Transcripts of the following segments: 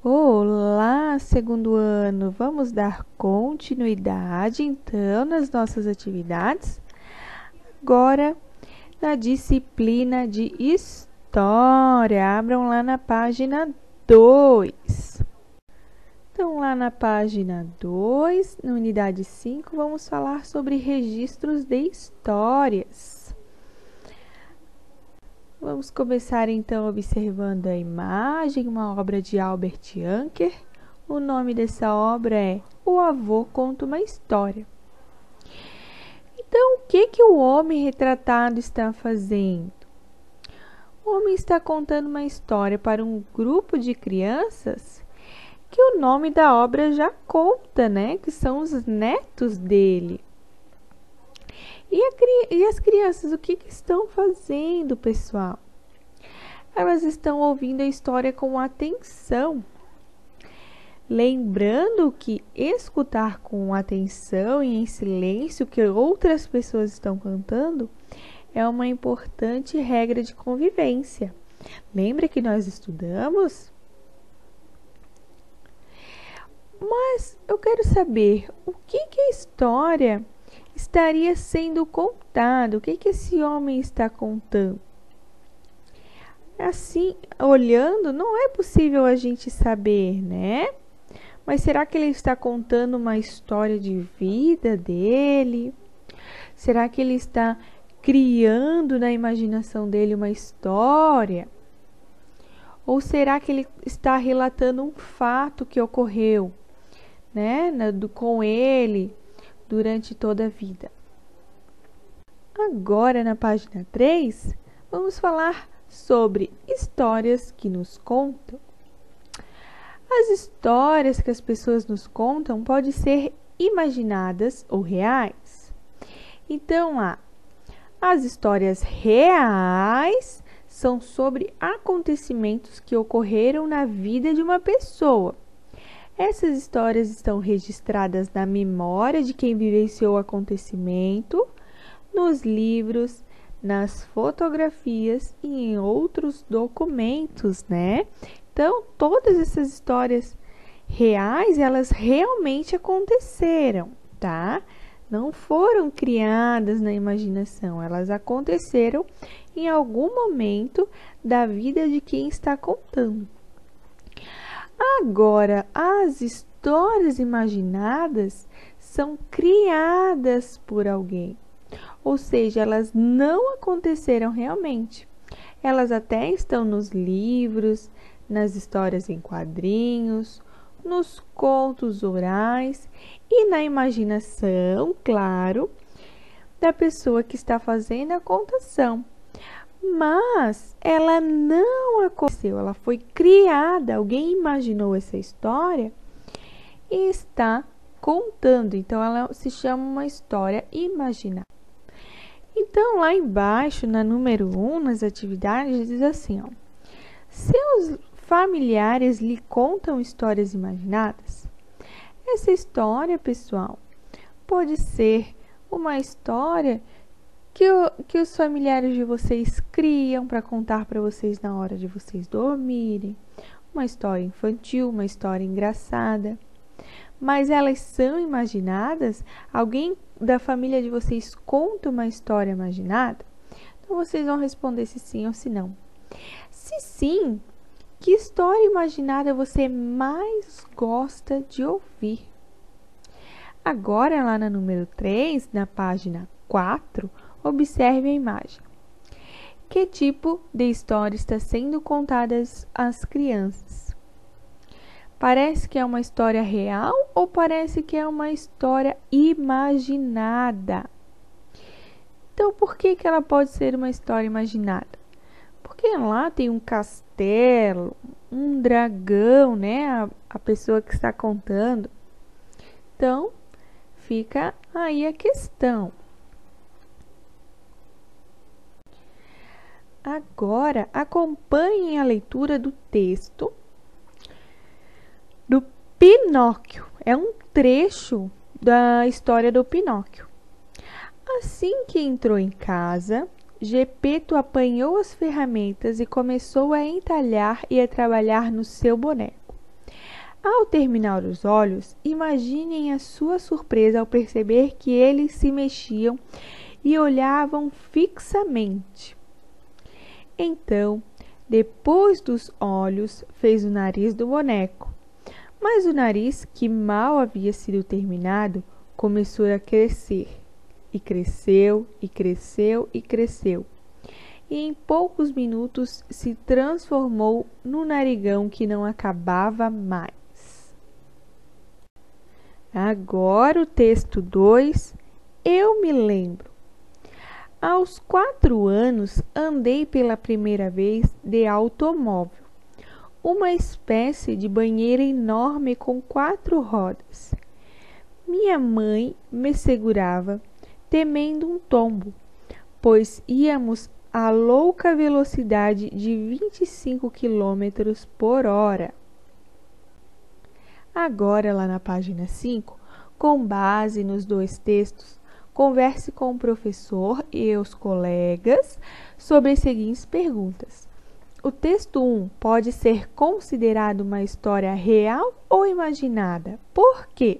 Olá, segundo ano! Vamos dar continuidade então nas nossas atividades? Agora, na disciplina de História. Abram lá na página 2. Então, lá na página 2, na unidade 5, vamos falar sobre registros de histórias. Vamos começar então observando a imagem, uma obra de Albert Anker. O nome dessa obra é O Avô Conta uma História. Então, o que o homem retratado está fazendo? O homem está contando uma história para um grupo de crianças que o nome da obra já conta, né? Que são os netos dele. E as crianças, o que estão fazendo, pessoal? Elas estão ouvindo a história com atenção. Lembrando que escutar com atenção e em silêncio que outras pessoas estão cantando é uma importante regra de convivência. Lembra que nós estudamos? Mas eu quero saber o que a história estaria sendo contada, o que esse homem está contando. Assim, olhando, não é possível a gente saber, né? Mas será que ele está contando uma história de vida dele? Será que ele está criando na imaginação dele uma história? Ou será que ele está relatando um fato que ocorreu, né, com ele durante toda a vida? Agora, na página 3, vamos falar sobre histórias que nos contam. As histórias que as pessoas nos contam podem ser imaginadas ou reais. Então, as histórias reais são sobre acontecimentos que ocorreram na vida de uma pessoa. Essas histórias estão registradas na memória de quem vivenciou o acontecimento, nos livros, nas fotografias e em outros documentos, né? Então, todas essas histórias reais, elas realmente aconteceram, tá? Não foram criadas na imaginação, elas aconteceram em algum momento da vida de quem está contando. Agora, as histórias imaginadas são criadas por alguém, ou seja, elas não aconteceram realmente. Elas até estão nos livros, nas histórias em quadrinhos, nos contos orais e na imaginação, claro, da pessoa que está fazendo a contação. Mas ela não aconteceu, ela foi criada, alguém imaginou essa história e está contando. Então, ela se chama uma história imaginada. Então, lá embaixo, na número 1, nas atividades, diz assim, ó: seus familiares lhe contam histórias imaginadas? Essa história, pessoal, pode ser uma história que os familiares de vocês criam para contar para vocês na hora de vocês dormirem. Uma história infantil, uma história engraçada. Mas elas são imaginadas? Alguém da família de vocês conta uma história imaginada? Então, vocês vão responder se sim ou se não. Se sim, que história imaginada você mais gosta de ouvir? Agora, lá na número 3, na página 4, observe a imagem. Que tipo de história está sendo contada às crianças? Parece que é uma história real ou parece que é uma história imaginada? Então, por que ela pode ser uma história imaginada? Porque lá tem um castelo, um dragão, né? A pessoa que está contando. Então, fica aí a questão. Agora, acompanhem a leitura do texto do Pinóquio. É um trecho da história do Pinóquio. Assim que entrou em casa, Gepeto apanhou as ferramentas e começou a entalhar e a trabalhar no seu boneco. Ao terminar os olhos, imaginem a sua surpresa ao perceber que eles se mexiam e olhavam fixamente. Então, depois dos olhos, fez o nariz do boneco. Mas o nariz, que mal havia sido terminado, começou a crescer. E cresceu, e cresceu, e cresceu. E em poucos minutos se transformou num narigão que não acabava mais. Agora o texto 2, eu me lembro. Aos 4 anos, andei pela primeira vez de automóvel, uma espécie de banheira enorme com 4 rodas. Minha mãe me segurava, temendo um tombo, pois íamos a louca velocidade de 25 quilômetros por hora. Agora, lá na página 5, com base nos 2 textos, converse com o professor e os colegas sobre as seguintes perguntas. O texto 1 pode ser considerado uma história real ou imaginada? Por quê?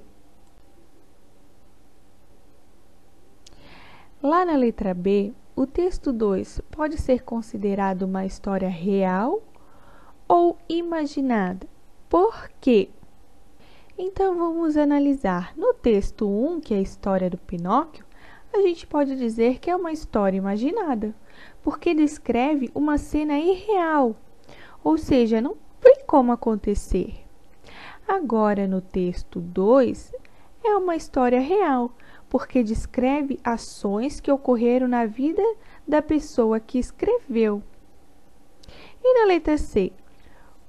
Lá na letra B, o texto 2 pode ser considerado uma história real ou imaginada? Por quê? Então, vamos analisar. No texto 1, que é a história do Pinóquio, a gente pode dizer que é uma história imaginada, porque descreve uma cena irreal, ou seja, não tem como acontecer. Agora, no texto 2, é uma história real, porque descreve ações que ocorreram na vida da pessoa que escreveu. E na letra C?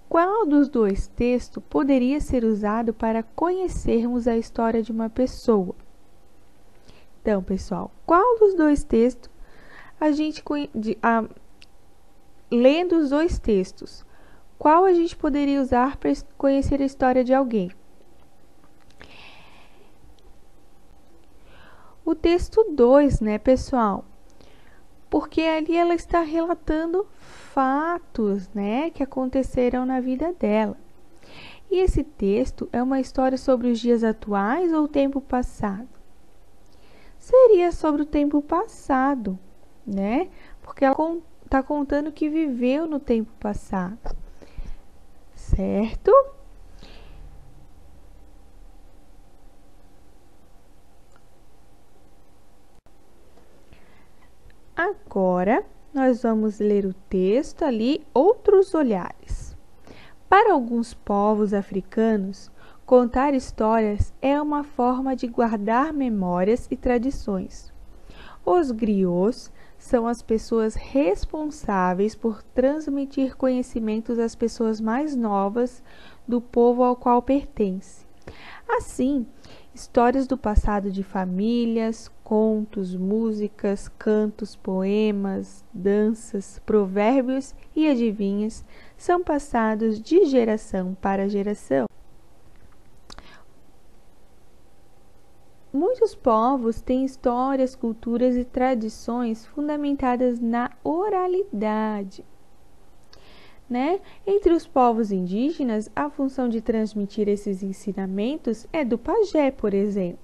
Qual dos 2 textos poderia ser usado para conhecermos a história de uma pessoa? Então, pessoal, qual dos 2 textos lendo os 2 textos, qual a gente poderia usar para conhecer a história de alguém? O texto 2, né, pessoal? Porque ali ela está relatando fatos, né, que aconteceram na vida dela. E esse texto é uma história sobre os dias atuais ou o tempo passado? Seria sobre o tempo passado, né? Porque ela está contando que viveu no tempo passado, certo? Agora, nós vamos ler o texto ali, Outros Olhares. Para alguns povos africanos, contar histórias é uma forma de guardar memórias e tradições. Os griots são as pessoas responsáveis por transmitir conhecimentos às pessoas mais novas do povo ao qual pertence. Assim, histórias do passado de famílias, contos, músicas, cantos, poemas, danças, provérbios e adivinhas são passados de geração para geração. Muitos povos têm histórias, culturas e tradições fundamentadas na oralidade, né? Entre os povos indígenas, a função de transmitir esses ensinamentos é do pajé, por exemplo.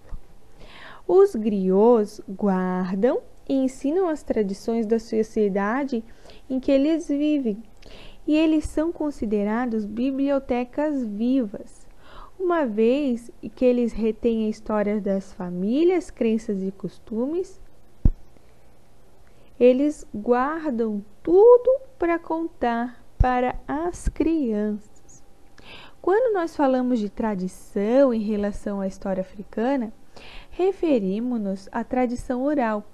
Os griots guardam e ensinam as tradições da sociedade em que eles vivem, e eles são considerados bibliotecas vivas, uma vez que eles retêm a história das famílias, crenças e costumes. Eles guardam tudo para contar para as crianças. Quando nós falamos de tradição em relação à história africana, referimos-nos à tradição oral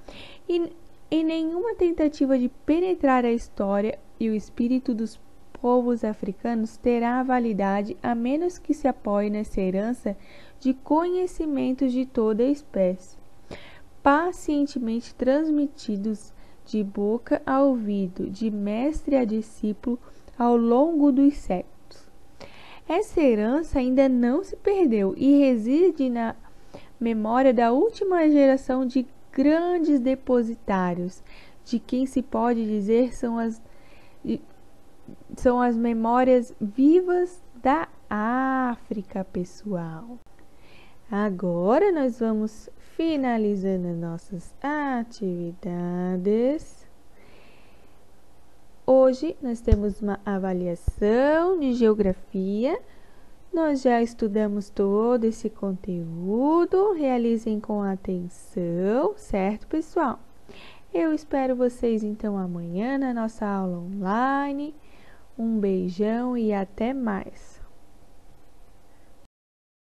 e em nenhuma tentativa de penetrar a história e o espírito dos povos africanos terá validade a menos que se apoie nessa herança de conhecimentos de toda a espécie, pacientemente transmitidos de boca a ouvido, de mestre a discípulo ao longo dos séculos. Essa herança ainda não se perdeu e reside na memória da última geração de grandes depositários, de quem se pode dizer são as memórias vivas da África, pessoal. Agora nós vamos finalizando as nossas atividades. Hoje nós temos uma avaliação de geografia. Nós já estudamos todo esse conteúdo. Realizem com atenção, certo, pessoal? Eu espero vocês então amanhã na nossa aula online. Um beijão e até mais!